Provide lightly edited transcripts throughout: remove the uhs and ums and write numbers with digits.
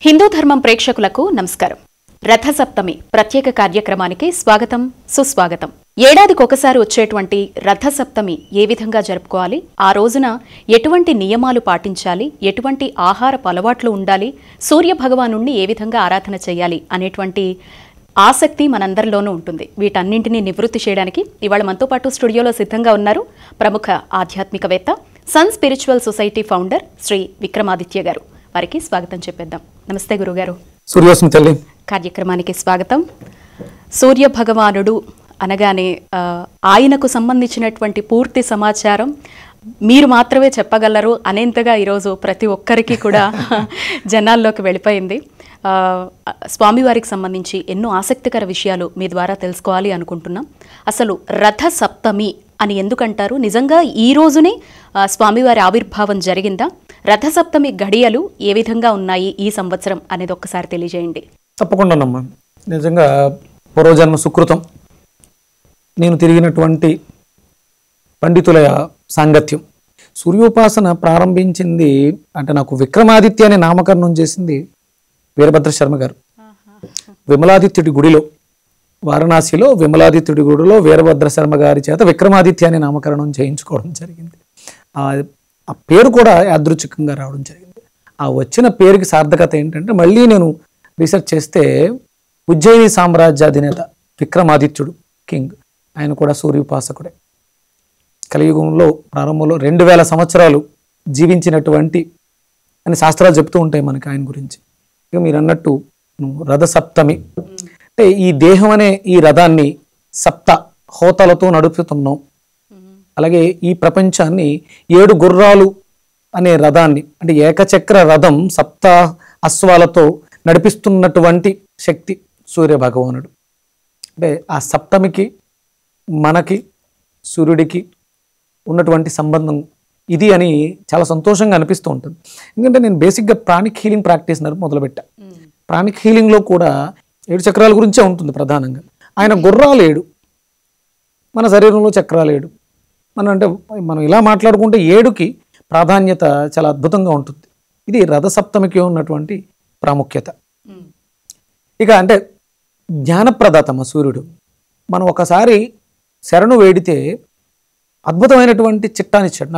హిందూ ధర్మం ప్రేక్షకులకు నమస్కారం. రథసప్తమి ప్రత్యేక కార్యక్రమానికి స్వాగతం, సుస్వాగతం. ఏడాదికొకసారి వచ్చేటువంటి రథసప్తమి ఏ విధంగా జరుపుకోవాలి, ఆ రోజున ఎటువంటి నియమాలు పాటించాలి, ఎటువంటి ఆహారపు అలవాట్లు ఉండాలి, సూర్య భగవానుణ్ణి ఏ విధంగా ఆరాధన చేయాలి అనేటువంటి ఆసక్తి మనందరిలోనూ ఉంటుంది. వీటన్నింటినీ నివృత్తి చేయడానికి ఇవాళ మనతో పాటు స్టూడియోలో సిద్ధంగా ఉన్నారు ప్రముఖ ఆధ్యాత్మికవేత్త, Sun Spiritual Society founder Shri Vikramaditya garu. వారికి స్వాగతం చెప్పేద్దాం. నమస్తే గురుగారు. సూర్యోస్మి తల్లి. కార్యక్రమానికి స్వాగతం. సూర్య భగవానుడు అనగానే ఆయనకు సంబంధించినటువంటి పూర్తి సమాచారం మీరు మాత్రమే చెప్పగలరు అనేంతగా ఈరోజు ప్రతి ఒక్కరికి కూడా జనాల్లోకి వెళ్ళిపోయింది. స్వామివారికి సంబంధించి ఎన్నో ఆసక్తికర విషయాలు మీ ద్వారా తెలుసుకోవాలి అనుకుంటున్నాం. అసలు రథ సప్తమి అని ఎందుకంటారు? నిజంగా ఈ రోజునే స్వామివారి ఆవిర్భావం జరిగిందా? రథసప్తమి గడియలు ఏ విధంగా ఉన్నాయి ఈ సంవత్సరం అనేది ఒక్కసారి తెలియజేయండి. తప్పకుండానమ్మా. నిజంగా పూర్వజన్మ సుకృతం. నేను తిరిగినటువంటి పండితుల సాంగత్యం. సూర్యోపాసన ప్రారంభించింది అంటే నాకు విక్రమాదిత్య అనే నామకరణం చేసింది వీరభద్ర శర్మ గారు. విమలాదిత్యుడి గుడిలో, వారణాసిలో విమలాదిత్యుడి గుడిలో వీరభద్ర శర్మ గారి చేత విక్రమాదిత్య అనే నామకరణం చేయించుకోవడం జరిగింది. ఆ పేరు కూడా యాదృచ్ఛికంగా రావడం జరిగింది. ఆ వచ్చిన పేరుకి సార్థకత ఏంటంటే, మళ్ళీ నేను రీసెర్చ్ చేస్తే ఉజ్జయిని సామ్రాజ్యాధినేత విక్రమాదిత్యుడు కింగ్, ఆయన కూడా సూర్యోపాసకుడే. కలియుగంలో ప్రారంభంలో 2000 సంవత్సరాలు జీవించినటువంటి అని శాస్త్రాలు చెప్తూ ఉంటాయి మనకి ఆయన గురించి. ఇక మీరు అన్నట్టు రథసప్తమి అంటే ఈ దేహం అనే ఈ రథాన్ని సప్త హోతలతో నడుపుతున్నాం. అలాగే ఈ ప్రపంచాన్ని 7 గుర్రాలు అనే రథాన్ని అంటే ఏకచక్ర రథం సప్త అశ్వాలతో నడిపిస్తున్నటువంటి శక్తి సూర్య భగవానుడు. అంటే ఆ సప్తమికి మనకి సూర్యుడికి ఉన్నటువంటి సంబంధం ఇది అని చాలా సంతోషంగా అనిపిస్తూ ఉంటుంది. ఎందుకంటే నేను బేసిక్గా ప్రాణిక్ హీలింగ్ ప్రాక్టీస్ మొదలుపెట్టా. ప్రాణిక్ హీలింగ్లో కూడా 7 చక్రాల గురించే ఉంటుంది ప్రధానంగా. ఆయన గుర్రాలు 7, మన శరీరంలో చక్రాలు 7. మనం ఇలా మాట్లాడుకుంటే 7కి ప్రాధాన్యత చాలా అద్భుతంగా ఉంటుంది. ఇది రథసప్తమికి ఉన్నటువంటి ప్రాముఖ్యత. ఇక అంటే జ్ఞానప్రదాతమ సూర్యుడు. మనం ఒకసారి శరణు వేడితే అద్భుతమైనటువంటి చిట్టానిచ్చాడు.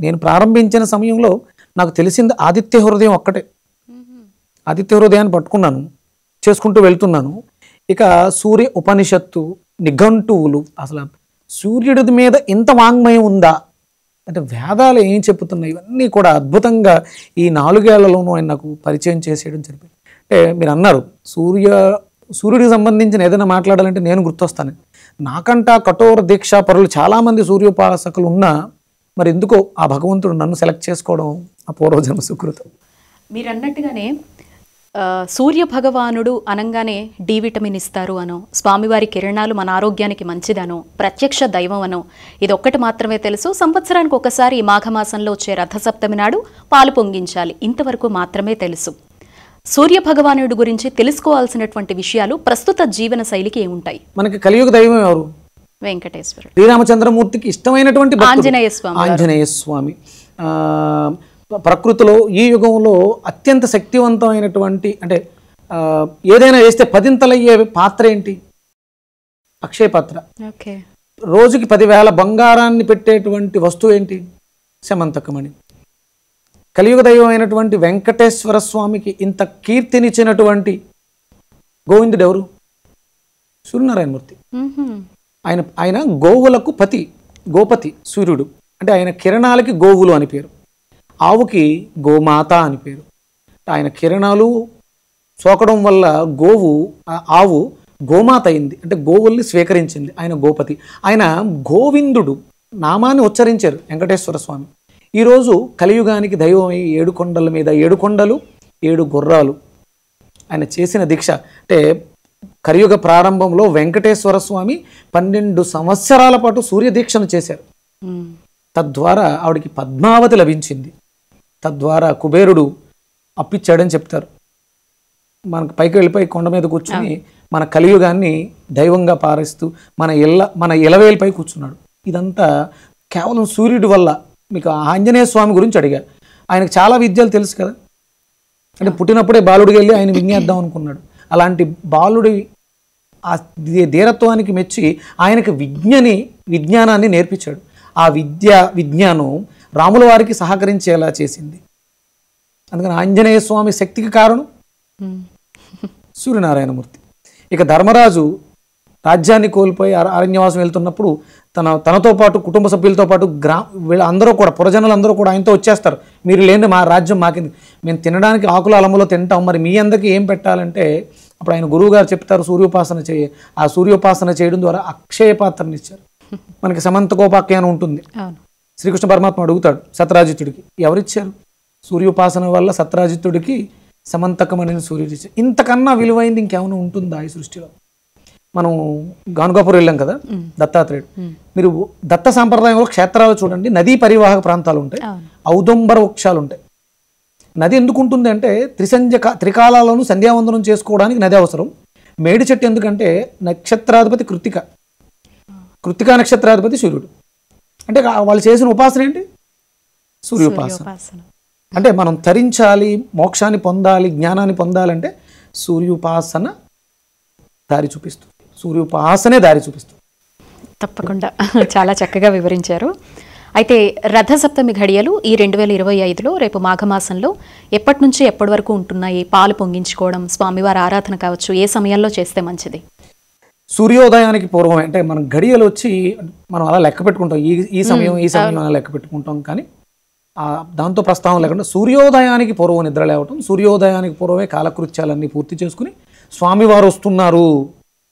నేను ప్రారంభించిన సమయంలో నాకు తెలిసింది ఆదిత్య హృదయం ఒక్కటే. ఆదిత్య హృదయాన్ని పట్టుకున్నాను, చేసుకుంటూ వెళ్తున్నాను. ఇక సూర్య ఉపనిషత్తు, నిఘంటువులు, అసలు సూర్యుడి మీద ఇంత వాంగ్మయం ఉందా అంటే వేదాలు ఏం చెప్పుతున్నాయి, ఇవన్నీ కూడా అద్భుతంగా ఈ 4 ఏళ్లలోనూ ఆయన నాకు పరిచయం చేసేయడం జరిగింది. అంటే మీరు అన్నారు సూర్యుడికి సంబంధించిన ఏదైనా మాట్లాడాలంటే నేను గుర్తొస్తాను. నాకంటా కఠోర దీక్షా పరులు చాలామంది సూర్యోపాసకులు ఉన్నా మరి ఎందుకో ఆ భగవంతుడు నన్ను సెలెక్ట్ చేసుకోవడం ఆ పూర్వజన్మ సుకృతం. మీరు అన్నట్టుగానే సూర్య భగవానుడు అనగానే డి విటమిన్ ఇస్తారు అనో, స్వామివారి కిరణాలు మన ఆరోగ్యానికి మంచిదనో, ప్రత్యక్ష దైవం అనో ఇది ఒక్కటి మాత్రమే తెలుసు. సంవత్సరానికి ఒకసారి ఈ మాఘమాసంలో వచ్చే రథసప్తమి నాడు పాలు పొంగించాలి, ఇంతవరకు మాత్రమే తెలుసు. సూర్య భగవానుడి గురించి తెలుసుకోవాల్సినటువంటి విషయాలు ప్రస్తుత జీవన శైలికి ఏముంటాయి? మనకి కలియుగ దైవం ఎవరు? వెంకటేశ్వరుడు. శ్రీరామచంద్రమూర్తికి ఇష్టమైనటువంటి ఆంజనేయ స్వామి. ప్రకృతిలో ఈ యుగంలో అత్యంత శక్తివంతమైనటువంటి అంటే ఏదైనా వేస్తే 10ంతలయ్యే పాత్ర ఏంటి? అక్షయ పాత్ర. రోజుకి 10,000 బంగారాన్ని పెట్టేటువంటి వస్తువు ఏంటి? శమంతకమణి. కలియుగ దైవం అయినటువంటి వెంకటేశ్వర స్వామికి ఇంత కీర్తినిచ్చినటువంటి గోవిందుడు ఎవరు? సూర్యనారాయణమూర్తి. ఆయన గోవులకు గోపతి సూర్యుడు. అంటే ఆయన కిరణాలకి గోవులు అని పేరు, ఆవుకి గోమాత అని పేరు. ఆయన కిరణాలు సోకడం వల్ల ఆవు గోమాత అయింది, అంటే గోవుల్ని స్వీకరించింది. ఆయన గోపతి. ఆయన గోవిందుడు నామాన్ని ఉచ్చరించారు వెంకటేశ్వర స్వామి. ఈరోజు కలియుగానికి దైవం అయి 7 కొండల మీద 7 కొండలు 7 గుర్రాలు ఆయన చేసిన దీక్ష. అంటే కలియుగ ప్రారంభంలో వెంకటేశ్వర స్వామి 12 సంవత్సరాల పాటు సూర్యదీక్షను చేశారు. తద్వారా ఆవిడికి పద్మావతి లభించింది. తద్వారా కుబేరుడు అప్పిచ్చాడని చెప్తారు. మనకు పైకి వెళ్ళిపోయి కొండ మీద కూర్చుని మన కలియుగాన్ని దైవంగా పారేస్తూ మన ఇలవేలిపై కూర్చున్నాడు. ఇదంతా కేవలం సూర్యుడి వల్ల. మీకు ఆంజనేయ స్వామి గురించి అడిగారు. ఆయనకు చాలా విద్యలు తెలుసు కదా. అంటే పుట్టినప్పుడే బాలుడికి వెళ్ళి ఆయన విజ్ఞేద్దాం అనుకున్నాడు. అలాంటి బాలుడి ఆ ధీరత్వానికి మెచ్చి ఆయనకు విజ్ఞానాన్ని నేర్పించాడు. ఆ విజ్ఞానం రాముల వారికి సహకరించేలా చేసింది. అందుకని ఆంజనేయ స్వామి శక్తికి కారణం సూర్యనారాయణమూర్తి. ఇక ధర్మరాజు రాజ్యాన్ని కోల్పోయి అరణ్యవాసం వెళ్తున్నప్పుడు తనతో పాటు కుటుంబ సభ్యులతో పాటు వీళ్ళందరూ కూడా పురజనులందరూ కూడా ఆయనతో వచ్చేస్తారు. మీరు లేని మా రాజ్యం మాకింది, మేము తినడానికి ఆకుల అలములో తింటాం, మరి మీ అందరికీ ఏం పెట్టాలంటే అప్పుడు ఆయన గురువు గారు చెప్తారు సూర్యోపాసన చేయ. ఆ సూర్యోపాసన చేయడం ద్వారా అక్షయ పాత్రని ఇచ్చారు. మనకి సమంతకోపాఖ్యానం ఉంటుంది. శ్రీకృష్ణ పరమాత్మ అడుగుతాడు సత్రాజిత్తుడికి, ఎవరిచ్చారు? సూర్యోపాసన వల్ల సత్రాజిత్తుడికి సమంతకమని సూర్యుడు ఇచ్చారు. ఇంతకన్నా విలువైంది ఇంకేమైనా ఉంటుందా ఈ సృష్టిలో? మనం గానుగాపూర్ వెళ్ళాం కదా, దత్తాత్రేయుడు. మీరు దత్త సాంప్రదాయంలో క్షేత్రాలు చూడండి, నదీ పరివాహక ప్రాంతాలు ఉంటాయి, ఔదుంబర వృక్షాలు ఉంటాయి. నది ఎందుకు ఉంటుంది అంటే త్రికాలాలను సంధ్యావందనం చేసుకోవడానికి నది అవసరం. మేడి చెట్టు ఎందుకంటే నక్షత్రాధిపతి కృత్తికా నక్షత్రాధిపతి సూర్యుడు. అంటే వాళ్ళు చేసిన ఉపాసన ఏంటి? సూర్యోపాసన. అంటే మనం తరించాలి, మోక్షాన్ని పొందాలి, జ్ఞానాన్ని పొందాలంటే సూర్యోపాసన దారి చూపిస్తుంది. సూర్యోపాసనే దారి చూపిస్తుంది. తప్పకుండా చాలా చక్కగా వివరించారు. అయితే రథసప్తమి ఘడియలు ఈ 2025లో రేపు మాఘమాసంలో ఎప్పటి నుంచి ఎప్పటి వరకు ఉంటున్నాయి? పాలు పొంగించుకోవడం, స్వామివారి ఆరాధన కావచ్చు, ఏ సమయంలో చేస్తే మంచిది? సూర్యోదయానికి పూర్వమే. అంటే మనం ఘడియలు వచ్చి మనం అలా లెక్క పెట్టుకుంటాం, ఈ సమయం అలా లెక్క పెట్టుకుంటాం. కానీ దాంతో ప్రస్తావన లేకుండా సూర్యోదయానికి పూర్వం నిద్ర లేవటం, సూర్యోదయానికి పూర్వమే కాలకృత్యాలన్నీ పూర్తి చేసుకుని స్వామివారు వస్తున్నారు,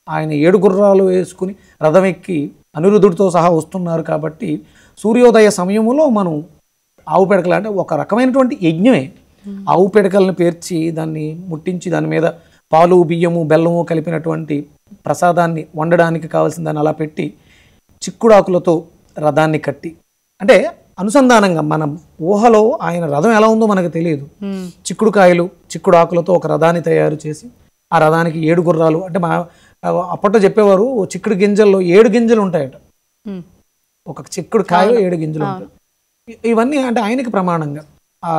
ఆయన 7 గుర్రాలు వేసుకుని రథం ఎక్కి అనిరుద్ధుడితో సహా వస్తున్నారు కాబట్టి సూర్యోదయ సమయంలో మనం ఆవు పిడకలు అంటే ఒక రకమైనటువంటి యజ్ఞమే. ఆవు పిడకలను పేర్చి దాన్ని ముట్టించి దాని మీద పాలు, బియ్యము, బెల్లము కలిపినటువంటి ప్రసాదాన్ని వండడానికి కావాల్సిన దాన్ని అలా పెట్టి చిక్కుడాకులతో రథాన్ని కట్టి, అంటే అనుసంధానంగా మన ఊహలో ఆయన రథం ఎలా ఉందో మనకు తెలియదు. చిక్కుడుకాయలు, చిక్కుడాకులతో ఒక రథాన్ని తయారు చేసి ఆ రథానికి 7 గుర్రాలు, అంటే అప్పట్లో చెప్పేవారు చిక్కుడు గింజల్లో 7 గింజలు ఉంటాయట. ఒక చిక్కుడు కాయలో 7 గింజలు ఉంటాయి. ఇవన్నీ అంటే ఆయనకి ప్రమాణంగా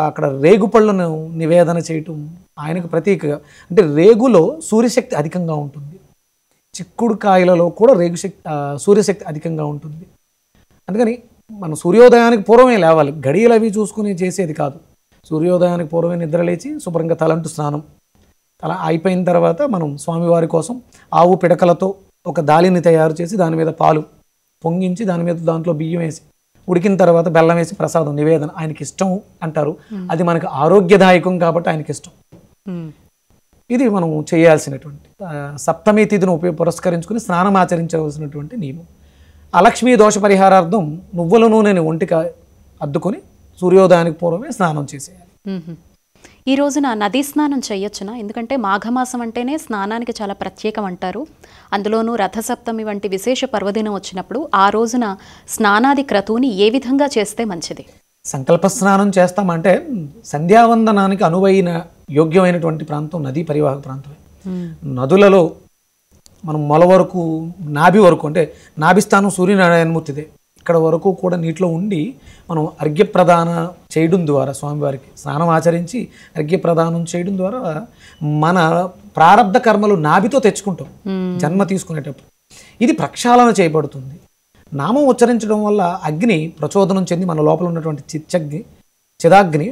అక్కడ రేగుపళ్ళను నివేదన చేయటం ఆయనకు ప్రతీకగా. అంటే రేగులో సూర్యశక్తి అధికంగా ఉంటుంది, చిక్కుడు కాయలలో కూడా సూర్యశక్తి అధికంగా ఉంటుంది. అందుకని మనం సూర్యోదయానికి పూర్వమే లేవాలి, గడియలు అవి చూసుకుని చేసేది కాదు. సూర్యోదయానికి పూర్వమే నిద్ర లేచి శుభ్రంగా తలంటు స్నానం అలా అయిపోయిన తర్వాత మనం స్వామివారి కోసం ఆవు పిడకలతో ఒక దాలిని తయారు చేసి దాని మీద పాలు పొంగించి దాంట్లో బియ్యం వేసి ఉడికిన తర్వాత బెల్లం వేసి ప్రసాదం నివేదన ఆయనకి ఇష్టం అంటారు. అది మనకు ఆరోగ్యదాయకం కాబట్టి ఆయనకి ఇష్టం. ఇది మనం చేయాల్సినటువంటి సప్తమి తిథిని పురస్కరించుకుని స్నానం ఆచరించవలసినటువంటి నియమం. అలక్ష్మీ దోష పరిహారార్థం నువ్వుల నూనెని ఒంటికి అద్దుకొని సూర్యోదయానికి పూర్వమే స్నానం చేసేయాలి. ఈ రోజున నదీ స్నానం చేయొచ్చునా? ఎందుకంటే మాఘమాసం అంటేనే స్నానానికి చాలా ప్రత్యేకం అంటారు. అందులోనూ రథసప్తమి వంటి విశేష పర్వదినం వచ్చినప్పుడు ఆ రోజున స్నానాది క్రతువుని ఏ విధంగా చేస్తే మంచిది? సంకల్ప స్నానం చేస్తామంటే సంధ్యావందనానికి అనువైన యోగ్యమైనటువంటి ప్రాంతం నదీ పరివాహక ప్రాంతమే. నదులలో మనం మొల వరకు, నాభి వరకు, అంటే నాభిస్థానం సూర్యనారాయణమూర్తిదే, ఇక్కడ వరకు కూడా నీటిలో ఉండి మనం అర్ఘ్యప్రదాన చేయడం ద్వారా స్వామివారికి స్నానం ఆచరించి అర్ఘ్యప్రదానం చేయడం ద్వారా మన ప్రారబ్ధ కర్మలు నాభితో తెచ్చుకుంటాం జన్మ తీసుకునేటప్పుడు. ఇది ప్రక్షాళన చేయబడుతుంది. నామం ఉచ్చరించడం వల్ల అగ్ని ప్రచోదనం చెంది మన లోపల ఉన్నటువంటి చిదాగ్ని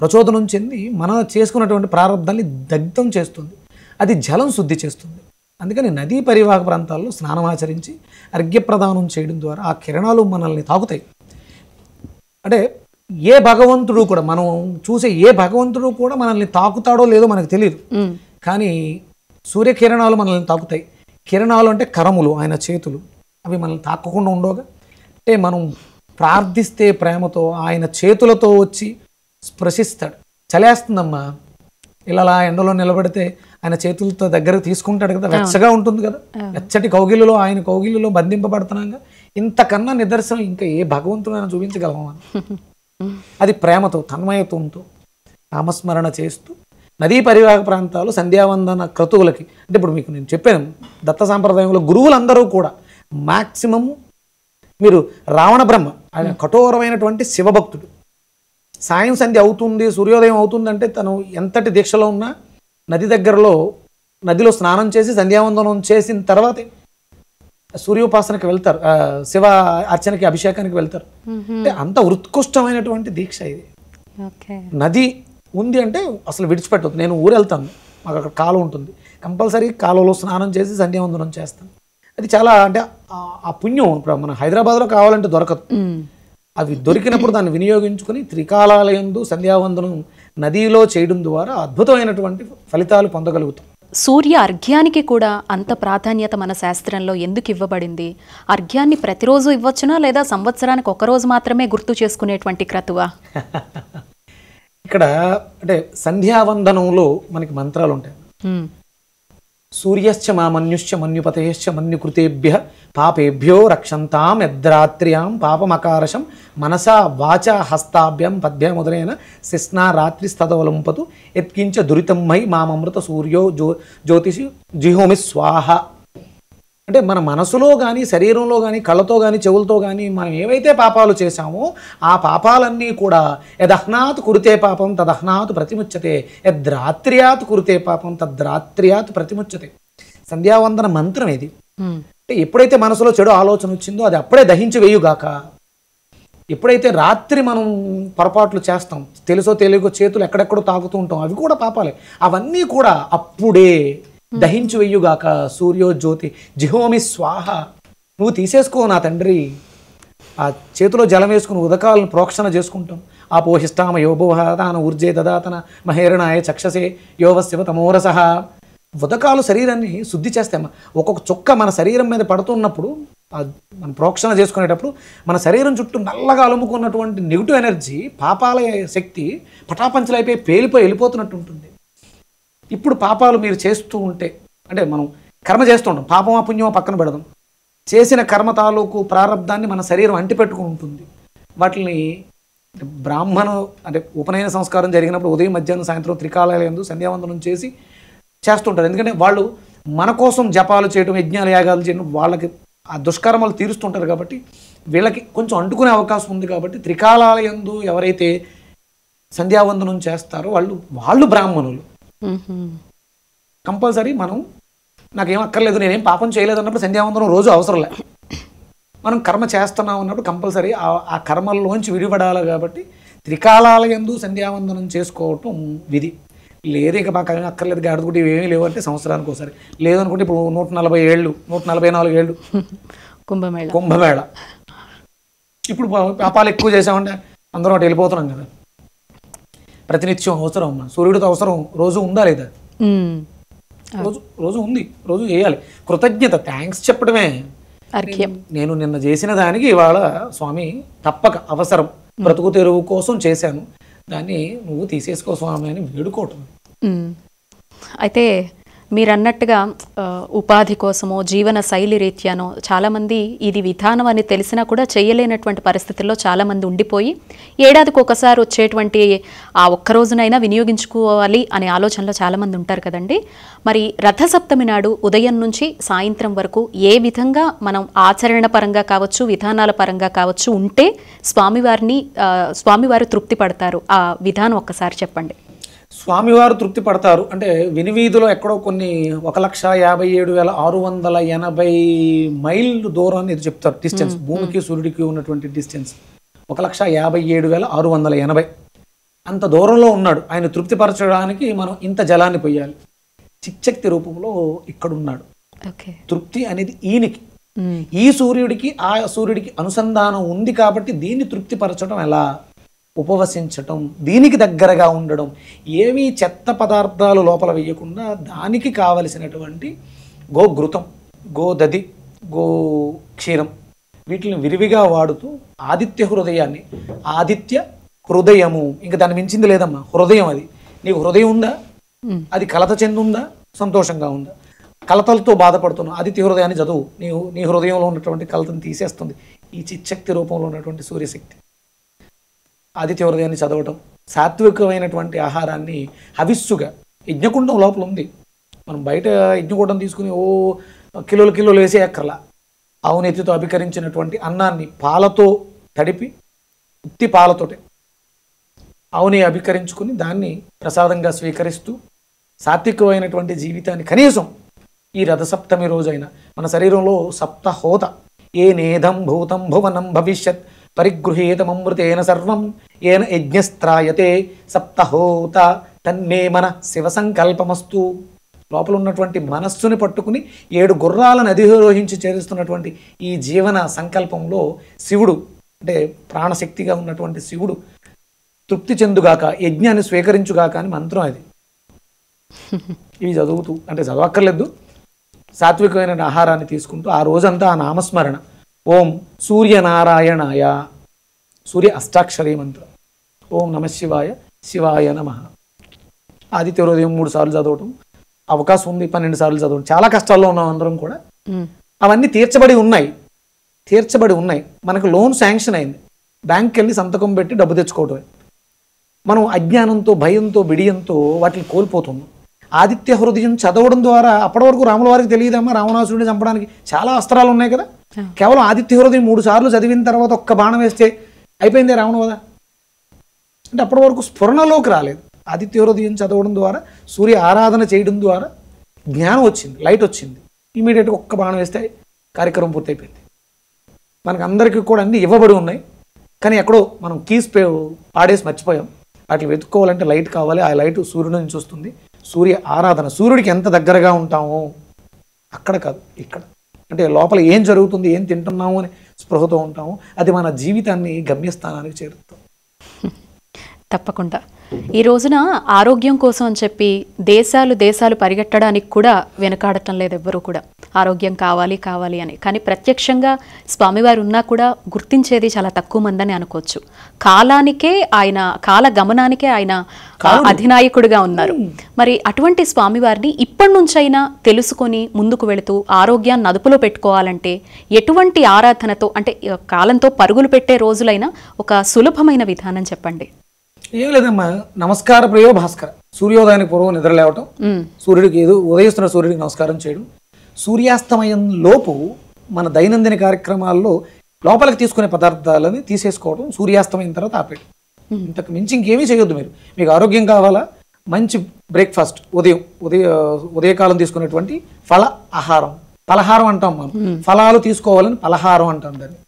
ప్రచోదనం చెంది మన చేసుకున్నటువంటి ప్రారబ్ధాన్ని దగ్ధం చేస్తుంది, అది జలం శుద్ధి చేస్తుంది. అందుకని నదీ పరివాహక ప్రాంతాల్లో స్నానం ఆచరించి అర్ఘ్యప్రదానం చేయడం ద్వారా ఆ కిరణాలు మనల్ని తాకుతాయి. అంటే ఏ భగవంతుడు కూడా, మనం చూసే ఏ భగవంతుడు కూడా మనల్ని తాకుతాడో లేదో మనకు తెలియదు, కానీ సూర్యకిరణాలు మనల్ని తాకుతాయి. కిరణాలు అంటే కరములు, ఆయన చేతులు, అవి మనల్ని తాకకుండా ఉండవుగా. అంటే మనం ప్రార్థిస్తే ప్రేమతో ఆయన చేతులతో వచ్చి స్పృశిస్తాడు. చలేస్తుందమ్మా, ఇలా ఎండలో నిలబడితే ఆయన చేతులతో దగ్గరకు తీసుకుంటాడు కదా, వెచ్చగా ఉంటుంది కదా, వెచ్చటి కౌగిలిలో ఆయన కౌగిలిలో బంధింపబడుతున్నాగా. ఇంతకన్నా నిదర్శనం ఇంకా ఏ భగవంతుడైనా చూపించగలమా? అది ప్రేమతో, తన్మయత్వంతో నామస్మరణ చేస్తూ నదీ పరివాహక ప్రాంతాలు సంధ్యావందన క్రతువులకి, అంటే ఇప్పుడు మీకు నేను చెప్పాను దత్త సాంప్రదాయంలో గురువులందరూ కూడా మ్యాక్సిమం, మీరు రావణ బ్రహ్మ ఆయన కఠోరమైనటువంటి శివభక్తుడు, సాయం సంధ్య అవుతుంది, సూర్యోదయం అవుతుందంటే తను ఎంతటి దీక్షలో ఉన్నా నది దగ్గరలో నదిలో స్నానం చేసి సంధ్యావందనం చేసిన తర్వాతే సూర్యోపాసనకి వెళ్తారు, శివ అర్చనకి అభిషేకానికి వెళ్తారు. అంటే అంత ఉత్కృష్టమైనటువంటి దీక్ష ఇది. నది ఉంది అంటే అసలు విడిచిపెట్టదు. నేను ఊరు వెళ్తాను, మాకు అక్కడ కాలువ ఉంటుంది, కంపల్సరీ కాలువలో స్నానం చేసి సంధ్యావందనం చేస్తాను. అది చాలా అంటే ఆ పుణ్యం ఇప్పుడు మన హైదరాబాద్లో కావాలంటే దొరకదు. అవి దొరికినప్పుడు దాన్ని వినియోగించుకొని త్రికాలాలయందు సంధ్యావందనం నదిలో చేయడం ద్వారా అద్భుతమైనటువంటి ఫలితాలు పొందగలుగుతాం. సూర్య అర్ఘ్యానికి కూడా అంత ప్రాధాన్యత మన శాస్త్రంలో ఎందుకు ఇవ్వబడింది? అర్ఘ్యాన్ని ప్రతిరోజు ఇవ్వచ్చునా, లేదా సంవత్సరానికి ఒకరోజు మాత్రమే గుర్తు చేసుకునేటువంటి క్రతువా? ఇక్కడ అంటే సంధ్యావందనంలో మనకి మంత్రాలు ఉంటాయి. సూర్యశ్చ మామన్యుశ్చ మన్యుపతయశ్చ మన్యుకృతేభ్య పాపేభ్యో రక్షంతాం యద్రాత్ర్యాం పాపమకారశం మనసా వాచా హస్తాభ్యం పద్భ్య మొదలైన శిస్నా రాత్రిస్తదవలంపతు యత్కించ దురితం మై మామమృత సూర్యో జ్యోతిషి జిహోమి స్వాహ. అంటే మన మనసులో కానీ శరీరంలో కానీ కళ్ళతో కానీ చెవులతో కానీ మనం ఏవైతే పాపాలు చేశామో ఆ పాపాలన్నీ కూడా యదహ్నాత్ కురుతే పాపం తదహ్నాత్ ప్రతిముచ్యతే, యద్రాత్ర్యాత్ కురుతే పాపం తద్రాత్ర్యాత్ ప్రతిముచ్యతే. సంధ్యావందన మంత్రం ఇది. అంటే ఎప్పుడైతే మనసులో చెడు ఆలోచన వచ్చిందో అది అప్పుడే దహించి వేయుగాక. ఎప్పుడైతే రాత్రి మనం పొరపాట్లు చేస్తాం, తెలుసో తెలియకో చేతులు ఎక్కడెక్కడో తాకుతూ ఉంటాం, అవి కూడా పాపాలే. అవన్నీ కూడా అప్పుడే దహించి వెయ్యుగాక. సూర్యో జ్యోతి జిహోమి స్వాహ. నువ్వు తీసేసుకో నా తండ్రి. ఆ చేతిలో జలం వేసుకుని ఉదకాలను ప్రోక్షణ చేసుకుంటాం. ఆ పోహిష్టామ యోభోహాన ఊర్జే దదాతన మహేరణాయ చక్షసే యోవశివ తమోరస. ఉదకాలు శరీరాన్ని శుద్ధి చేస్తాయమ్మా. ఒక్కొక్క చుక్క మన శరీరం మీద పడుతున్నప్పుడు మనం ప్రోక్షణ చేసుకునేటప్పుడు మన శరీరం చుట్టూ నల్లగా అలుముకున్నటువంటి నెగిటివ్ ఎనర్జీ, పాపాల శక్తి పటాపంచలైపోయి పేలిపోయి వెళ్ళిపోతున్నట్టు ఉంటుంది. ఇప్పుడు పాపాలు మీరు చేస్తూ ఉంటే, అంటే మనం కర్మ చేస్తూ ఉంటాం, పాపమా పుణ్యమా పక్కన పెడదాం, చేసిన కర్మ తాలూకు ప్రారంధాన్ని మన శరీరం అంటిపెట్టుకుని ఉంటుంది. వాటిని బ్రాహ్మణు అంటే ఉపనయన సంస్కారం జరిగినప్పుడు ఉదయం మధ్యాహ్నం సాయంత్రం త్రికాలాలయందు సంధ్యావందనం చేస్తుంటారు. ఎందుకంటే వాళ్ళు మన కోసం జపాలు చేయడం, యజ్ఞాలు యాగాలు చేయడం, వాళ్ళకి ఆ దుష్కర్మలు తీరుస్తుంటారు కాబట్టి వీళ్ళకి కొంచెం అంటుకునే అవకాశం ఉంది. కాబట్టి త్రికాలాలయందు ఎవరైతే సంధ్యావందనం చేస్తారో వాళ్ళు బ్రాహ్మణులు. కంపల్సరీ మనం నాకేం అక్కర్లేదు, నేనేం పాపం చేయలేదు అన్నప్పుడు సంధ్యావందనం రోజు అవసరం లే. మనం కర్మ చేస్తున్నాం అన్నప్పుడు కంపల్సరీ ఆ కర్మల్లోంచి విడిపడాలి. కాబట్టి త్రికాలాలయందు సంధ్యావందనం చేసుకోవటం విధి. లేదు ఇక మాకు అక్కర్లేదు గాడుకుంటే ఇవేమీ లేవు అంటే సంవత్సరానికి ఒకసారి, లేదనుకుంటే ఇప్పుడు 140 ఏళ్ళు 144 ఏళ్ళు కుంభమేళ. ఇప్పుడు పాపాలు ఎక్కువ చేసామంటే అందరం అటు వెళ్ళిపోతున్నాం కదా. ప్రతినిత్యం అవసరం అమ్మా. సూర్యుడితో అవసరం రోజు ఉందా లేదా? రోజు ఉంది, రోజు చేయాలి. కృతజ్ఞత, థ్యాంక్స్ చెప్పడమే. నేను నిన్న చేసిన దానికి ఇవాళ స్వామి తప్పక అవసరం, బ్రతుకు తెరువు కోసం చేశాను, దాన్ని నువ్వు తీసేసుకో స్వామి అని వేడుకోవటం. అయితే మీరు అన్నట్టుగా ఉపాధి కోసమో జీవన శైలి రీత్యానో చాలామంది ఇది విధానం అని తెలిసినా కూడా చేయలేనటువంటి పరిస్థితుల్లో చాలామంది ఉండిపోయి ఏడాదికి ఒకసారి వచ్చేటువంటి ఆ ఒక్కరోజునైనా వినియోగించుకోవాలి అనే ఆలోచనలో చాలామంది ఉంటారు కదండి. మరి రథసప్తమి నాడు ఉదయం నుంచి సాయంత్రం వరకు ఏ విధంగా మనం ఆచరణ పరంగా కావచ్చు, విధానాల పరంగా కావచ్చు ఉంటే స్వామివారు తృప్తి పడతారు? ఆ విధానం ఒక్కసారి చెప్పండి. స్వామివారు తృప్తి పడతారు అంటే వినివీధిలో ఎక్కడో కొన్ని 1,57,680 మైళ్ళు దూరాన్ని ఇది చెప్తారు డిస్టెన్స్. భూమికి సూర్యుడికి ఉన్నటువంటి డిస్టెన్స్ 1,57,680. అంత దూరంలో ఉన్నాడు. ఆయన తృప్తిపరచడానికి మనం ఇంత జలాన్ని పొయ్యాలి. చిచ్చక్తి రూపంలో ఇక్కడ ఉన్నాడు. తృప్తి అనేది ఈయనకి, ఈ సూర్యుడికి ఆ సూర్యుడికి అనుసంధానం ఉంది కాబట్టి దీన్ని తృప్తిపరచడం ఎలా? ఉపవసించటం, దీనికి దగ్గరగా ఉండడం, ఏమీ చెత్త పదార్థాలు లోపల వేయకుండా దానికి కావలసినటువంటి గోఘృతం, గోదధి, గో క్షీరం వీటిని విరివిగా వాడుతూ ఆదిత్య హృదయాన్ని, ఆదిత్య హృదయము ఇంకా దాన్ని మించింది లేదమ్మా. హృదయం అది. నీకు హృదయం ఉందా? అది కలత చెందుందా? సంతోషంగా ఉందా? కలతలతో బాధపడుతున్నావు, ఆదిత్య హృదయాన్ని చదువు. నీ హృదయంలో ఉన్నటువంటి కలతను తీసేస్తుంది ఈ చిచ్చక్తి రూపంలో ఉన్నటువంటి సూర్యశక్తి. ఆదిత్య హృదయాన్ని చదవటం, సాత్వికమైనటువంటి ఆహారాన్ని హవిస్సుగా, యజ్ఞకుండం లోపల ఉంది. మనం బయట యజ్ఞకుండం తీసుకుని కిలోలు వేసే అక్కర్లా. ఆవునెత్తితో అభికరించినటువంటి అన్నాన్ని పాలతో తడిపి, ఉత్తి పాలతోటే ఆవుని అభికరించుకుని దాన్ని ప్రసాదంగా స్వీకరిస్తూ సాత్వికమైనటువంటి జీవితాన్ని కనీసం ఈ రథసప్తమి రోజైన మన శరీరంలో సప్తహోత ఏ నేదం భూతం భువనం భవిష్యత్ పరిగృహేతమృతేన సర్వం ఏన యజ్ఞస్త్రాయతే సప్తహోత తన్మే మన శివ సంకల్పమస్తు. లోపల ఉన్నటువంటి మనస్సుని పట్టుకుని 7 గుర్రాలను అధిరోహించి చేరుస్తున్నటువంటి ఈ జీవన సంకల్పంలో శివుడు అంటే ప్రాణశక్తిగా ఉన్నటువంటి శివుడు తృప్తి చెందుగాక, యజ్ఞాన్ని స్వీకరించుగాక అని మంత్రం అది. ఇవి చదువుతూ అంటే చదవక్కర్లేదు, సాత్వికమైన ఆహారాన్ని తీసుకుంటూ ఆ రోజంతా ఆ నామస్మరణ. ఓం సూర్యనారాయణాయ, సూర్య అష్టాక్షరీ మంత్రం. ఓం నమ శివాయ, శివాయ నమ. ఆదిత్య హృదయం 3 సార్లు చదవటం, అవకాశం ఉంది 12 సార్లు చదవడం. చాలా కష్టాల్లో ఉన్నాం అందరం కూడా. అవన్నీ తీర్చబడి ఉన్నాయి. మనకు లోన్ శాంక్షన్ అయింది, బ్యాంక్కి వెళ్ళి సంతకం పెట్టి డబ్బు తెచ్చుకోవటమే. మనం అజ్ఞానంతో, భయంతో, బిడియంతో వాటిని కోల్పోతున్నాం. ఆదిత్య హృదయం చదవడం ద్వారా అప్పటి వరకు రాముల వారికి తెలియదమ్మా రావణాసురుడిని చంపడానికి చాలా అస్త్రాలు ఉన్నాయి కదా. కేవలం ఆదిత్య హృదయం 3 సార్లు చదివిన తర్వాత ఒక్క బాణం వేస్తే అయిపోయిందే రావణ వధ. అంటే అప్పటి వరకు స్ఫురణలోకి రాలేదు. ఆదిత్య హృదయం చదవడం ద్వారా, సూర్య ఆరాధన చేయడం ద్వారా జ్ఞానం వచ్చింది, లైట్ వచ్చింది. ఇమీడియట్గా ఒక్క బాణం వేస్తే కార్యక్రమం పూర్తయిపోయింది. మనకు అందరికీ కూడా అన్నీ ఇవ్వబడి ఉన్నాయి, కానీ ఎక్కడో మనం కీస్ పాడేసి మర్చిపోయాం. వాటిని వెతుక్కోవాలంటే లైట్ కావాలి. ఆ లైట్ సూర్యుడి నుంచి వస్తుంది. సూర్య ఆరాధన, సూర్యుడికి ఎంత దగ్గరగా ఉంటామో అక్కడ కాదు ఇక్కడ. అంటే లోపల ఏం జరుగుతుంది, ఏం తింటున్నాము అని స్పృహతో ఉంటాము. అది మన జీవితాన్ని గమ్యస్థానానికి చేరుతాం. తప్పకుండా. ఈ రోజున ఆరోగ్యం కోసం అని చెప్పి దేశాలు పరిగెట్టడానికి కూడా వెనకాడటం లేదు ఎవ్వరూ కూడా. ఆరోగ్యం కావాలి అని. కానీ ప్రత్యక్షంగా స్వామివారు ఉన్నా కూడా గుర్తించేది చాలా తక్కువ మందని అనుకోవచ్చు. కాల గమనానికే ఆయన అధినాయకుడిగా ఉన్నారు. మరి అటువంటి స్వామివారిని ఇప్పటి నుంచైనా తెలుసుకొని ముందుకు వెళుతూ ఆరోగ్యాన్ని అదుపులో పెట్టుకోవాలంటే ఎటువంటి ఆరాధనతో, అంటే కాలంతో పరుగులు పెట్టే రోజులైనా ఒక సులభమైన విధానం చెప్పండి. ఏం లేదమ్మా, నమస్కార ప్రియో భాస్కర. సూర్యోదయానికి పూర్వం నిద్రలేవటం, సూర్యుడికి ఉదయిస్తున్న సూర్యుడికి నమస్కారం చేయడం, సూర్యాస్తమయం లోపు మన దైనందిన కార్యక్రమాల్లో లోపలికి తీసుకునే పదార్థాలని తీసేసుకోవడం, సూర్యాస్తమయం తర్వాత ఆపేయడం. ఇంతకు మించి ఇంకేమీ చేయొద్దు. మీకు ఆరోగ్యం కావాలా, మంచి బ్రేక్ఫాస్ట్, ఉదయకాలం తీసుకునేటువంటి పలహారం అంటాం మనం. ఫలాలు తీసుకోవాలని పలహారం అంటాం దాన్ని.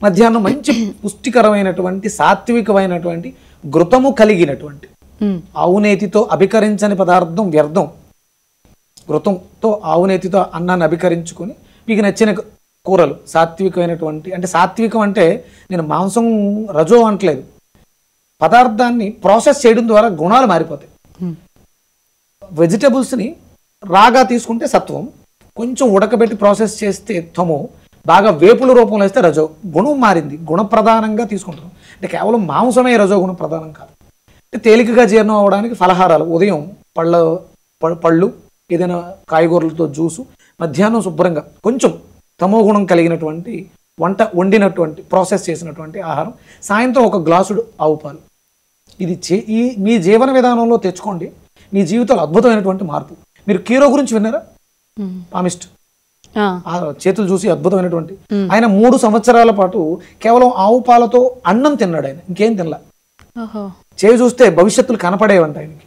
మధ్యాహ్నం మంచి పుష్టికరమైనటువంటి సాత్వికమైనటువంటి ఘృతము కలిగినటువంటి ఆవునేతితో అభికరించని పదార్థం వ్యర్థం. ఘృతంతో ఆవునేతితో అన్నాన్ని అభికరించుకొని మీకు నచ్చిన కూరలు సాత్వికమైనటువంటి, అంటే సాత్వికం అంటే నేను మాంసం రజో అంటలేదు, పదార్థాన్ని ప్రాసెస్ చేయడం ద్వారా గుణాలు మారిపోతాయి. వెజిటబుల్స్ని రాగా తీసుకుంటే సత్వం, కొంచెం ఉడకబెట్టి ప్రాసెస్ చేస్తే తమో, బాగా వేపుల రూపంలో వేస్తే రజో. గుణం మారింది, గుణప్రధానంగా తీసుకుంటున్నాం. అంటే కేవలం మాంసమే రజో గుణ ప్రధానం కాదు. అంటే తేలికగా జీర్ణం అవ్వడానికి ఫలహారాలు, ఉదయం పళ్ళు ఏదైనా కాయగూరలతో జ్యూసు, మధ్యాహ్నం శుభ్రంగా కొంచెం తమో గుణం కలిగినటువంటి వంట వండినటువంటి ప్రాసెస్ చేసినటువంటి ఆహారం, సాయంత్రం ఒక గ్లాసుడు ఆవు పాలు. ఇది మీ జీవన విధానంలో తెచ్చుకోండి, మీ జీవితంలో అద్భుతమైనటువంటి మార్పు. మీరు కీరో గురించి విన్నారా? పామిస్ట్ చేతులు చూసి అద్భుతమైనటువంటి ఆయన 3 సంవత్సరాల పాటు కేవలం ఆవు పాలతో అన్నం తిన్నాడు. ఆయన ఇంకేం తినలా. చేయి చూస్తే భవిష్యత్తులు కనపడేవంట ఆయనకి.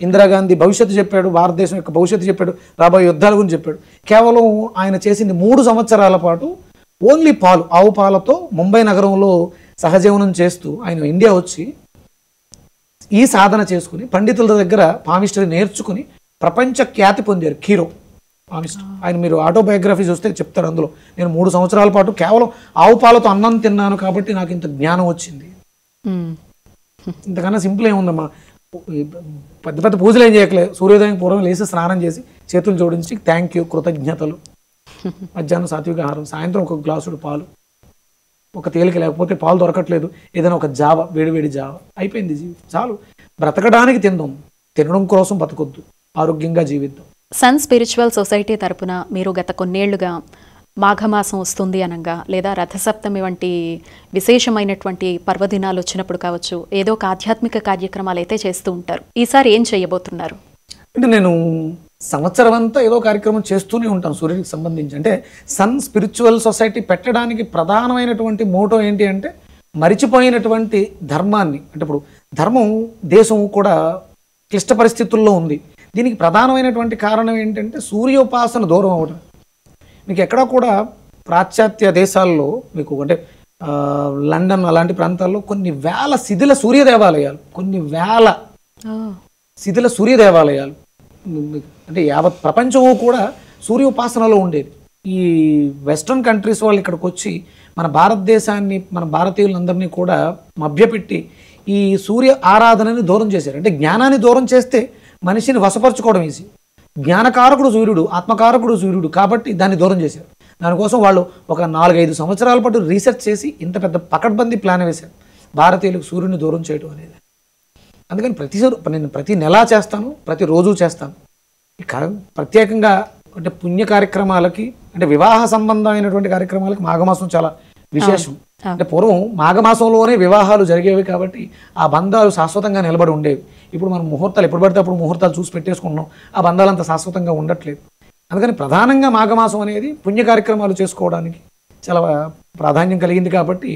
ఇందిరాగాంధీ భవిష్యత్తు చెప్పాడు, భారతదేశం యొక్క భవిష్యత్తు చెప్పాడు, రాబోయే యుద్ధాల గురించి చెప్పాడు. కేవలం ఆయన చేసింది 3 సంవత్సరాల పాటు ఓన్లీ పాలు, ఆవు పాలతో ముంబై నగరంలో సహజీవనం చేస్తూ ఆయన ఇండియా వచ్చి ఈ సాధన చేసుకుని పండితుల దగ్గర పామిస్టరీ నేర్చుకుని ప్రపంచ ఖ్యాతి పొందారు కీరో పామిస్ట్. ఆయన మీరు ఆటోబయోగ్రఫీ చూస్తే చెప్తారు, అందులో నేను 3 సంవత్సరాల పాటు కేవలం ఆవు పాలతో అన్నం తిన్నాను కాబట్టి నాకు ఇంత జ్ఞానం వచ్చింది. ఇంతకన్నా సింపుల్ ఏముందమ్మా, పెద్ద పెద్ద పూజలు ఏం చేయట్లేదు. సూర్యోదయం పూర్వం లేచి స్నానం చేసి చేతులు జోడించి థ్యాంక్ యూ, కృతజ్ఞతలు, మధ్యాహ్నం సాత్విక ఆహారం, సాయంత్రం ఒక గ్లాసుడు పాలు, ఒక తేలిక, లేకపోతే పాలు దొరకట్లేదు ఏదైనా ఒక జావ, వేడివేడి జావ, అయిపోయింది జీవితం. చాలు. బ్రతకడానికి తినడం కోసం బతకొద్దు, ఆరోగ్యంగా జీవిద్దాం. సన్ స్పిరిచువల్ సొసైటీ తరపున మీరు గత కొన్నేళ్లుగా మాఘమాసం వస్తుంది అనగా, లేదా రథసప్తమి వంటి విశేషమైనటువంటి పర్వదినాలు వచ్చినప్పుడు కావచ్చు, ఏదో ఒక ఆధ్యాత్మిక కార్యక్రమాలు అయితే చేస్తూ ఉంటారు. ఈసారి ఏం చేయబోతున్నారు? అంటే నేను సంవత్సరం అంతా ఏదో కార్యక్రమం చేస్తూనే ఉంటాను సూర్యుడికి సంబంధించి. అంటే సన్ స్పిరిచువల్ సొసైటీ పెట్టడానికి ప్రధానమైనటువంటి మోటో ఏంటి అంటే, మరిచిపోయినటువంటి ధర్మాన్ని, అంటే ఇప్పుడు ధర్మం దేశం కూడా క్లిష్ట పరిస్థితుల్లో ఉంది. దీనికి ప్రధానమైనటువంటి కారణం ఏంటంటే సూర్యోపాసన దూరం అవ్వడం. మీకు ఎక్కడా కూడా పాశ్చాత్య దేశాల్లో మీకు అంటే లండన్ అలాంటి ప్రాంతాల్లో కొన్ని వేల శిథిల సూర్య దేవాలయాలు, కొన్ని వేల శిథిల సూర్య దేవాలయాలు, అంటే యావత్ ప్రపంచము కూడా సూర్యోపాసనలో ఉండేది. ఈ వెస్ట్రన్ కంట్రీస్ వాళ్ళు ఇక్కడికి వచ్చి మన భారతదేశాన్ని, మన భారతీయులందరినీ కూడా మభ్యపెట్టి ఈ సూర్య ఆరాధనని దూరం చేశారు. అంటే జ్ఞానాన్ని దూరం చేస్తే మనిషిని వశపరచుకోవడం ఈజీ. జ్ఞానకారకుడు సూర్యుడు, ఆత్మకారకుడు సూర్యుడు, కాబట్టి దాన్ని దూరం చేశారు. దానికోసం వాళ్ళు ఒక 4-5 సంవత్సరాల పాటు రీసెర్చ్ చేసి ఇంత పెద్ద పకడ్బందీ ప్లాన్ వేశారు భారతీయులకు సూర్యుని దూరం చేయడం అనేది. అందుకని నేను ప్రతి నెలా చేస్తాను, ప్రతిరోజు చేస్తాను. ప్రత్యేకంగా అంటే పుణ్య కార్యక్రమాలకి, అంటే వివాహ సంబంధమైనటువంటి కార్యక్రమాలకి మాఘమాసం చాలా విశేషం. అంటే పూర్వం మాఘమాసంలోనే వివాహాలు జరిగేవి కాబట్టి ఆ బంధాలు శాశ్వతంగా నిలబడి ఉండేవి. ఇప్పుడు మనం ముహూర్తాలు ఎప్పుడు పడితే అప్పుడు ముహూర్తాలు చూసి పెట్టేసుకున్నాం, ఆ బంధాలు అంత శాశ్వతంగా ఉండట్లేదు. అందుకని ప్రధానంగా మాఘమాసం అనేది పుణ్య కార్యక్రమాలు చేసుకోవడానికి చాలా ప్రాధాన్యం కలిగింది. కాబట్టి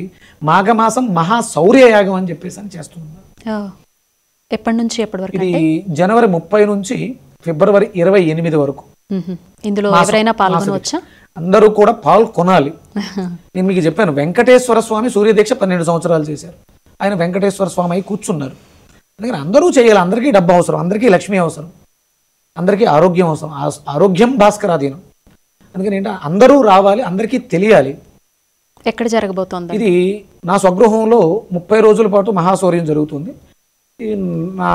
మాఘమాసం మహాశౌర్యయాగం అని చెప్పేసి అని చేస్తున్నాం. ఎప్పటి నుంచి ఎప్పటి వరకు? ఇది జనవరి 30 నుంచి ఫిబ్రవరి 28 వరకు. ఇందులో ఎవరైనా పాల్గొనవచ్చా? అందరూ కూడా పాల్గొనాలి. నేను మీకు చెప్పాను, వెంకటేశ్వర స్వామి సూర్యదీక్ష 12 సంవత్సరాలు చేశారు. ఆయన వెంకటేశ్వర స్వామి అయి కూర్చున్నారు. అందుకని అందరూ చేయాలి. అందరికీ డబ్బు అవసరం, అందరికీ లక్ష్మి అవసరం, అందరికీ ఆరోగ్యం అవసరం. ఆరోగ్యం భాస్కరాధీనం. అందుకని ఏంటంటే అందరూ రావాలి, అందరికీ తెలియాలి. ఎక్కడ జరగబోతోంది? ఇది నా స్వగృహంలో 30 రోజుల పాటు మహాశౌర్యం జరుగుతుంది. నా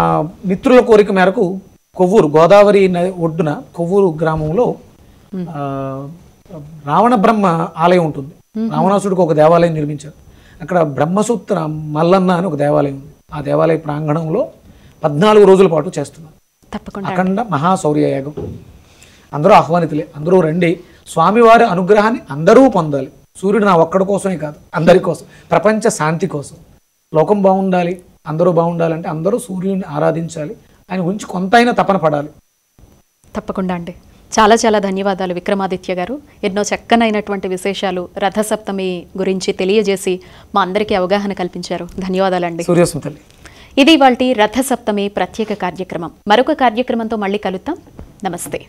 మిత్రుల కోరిక మేరకు కొవ్వూరు, గోదావరి ఒడ్డున కొవ్వూరు గ్రామంలో రావణ బ్రహ్మ ఆలయం ఉంటుంది. రావణాసుడికి ఒక దేవాలయం నిర్మించారు. అక్కడ బ్రహ్మసూత్ర మల్లన్న అని ఒక దేవాలయం ఉంది. ఆ దేవాలయ ప్రాంగణంలో 14 రోజుల పాటు చేస్తున్నారు. తప్పకుండా అఖండ మహాశౌర్యయాగం. అందరూ ఆహ్వానితులే, అందరూ రండి. స్వామివారి అనుగ్రహాన్ని అందరూ పొందాలి. సూర్యుడు నా ఒక్కడి కోసమే కాదు, అందరి కోసం, ప్రపంచ శాంతి కోసం. లోకం బాగుండాలి, అందరూ బాగుండాలంటే అందరూ సూర్యుడిని ఆరాధించాలి. ఆయన గురించి కొంతైనా తపన పడాలి. తప్పకుండా అండి. చాలా చాలా ధన్యవాదాలు విక్రమాదిత్య గారు. ఎన్నో చక్కనైనటువంటి విశేషాలు రథసప్తమి గురించి తెలియజేసి మా అందరికీ అవగాహన కల్పించారు. ధన్యవాదాలండి. సూర్యస్మృతి. ఇది ఇవాల్టి రథసప్తమి ప్రత్యేక కార్యక్రమం. మరొక కార్యక్రమంతో మళ్ళీ కలుద్దాం. నమస్తే.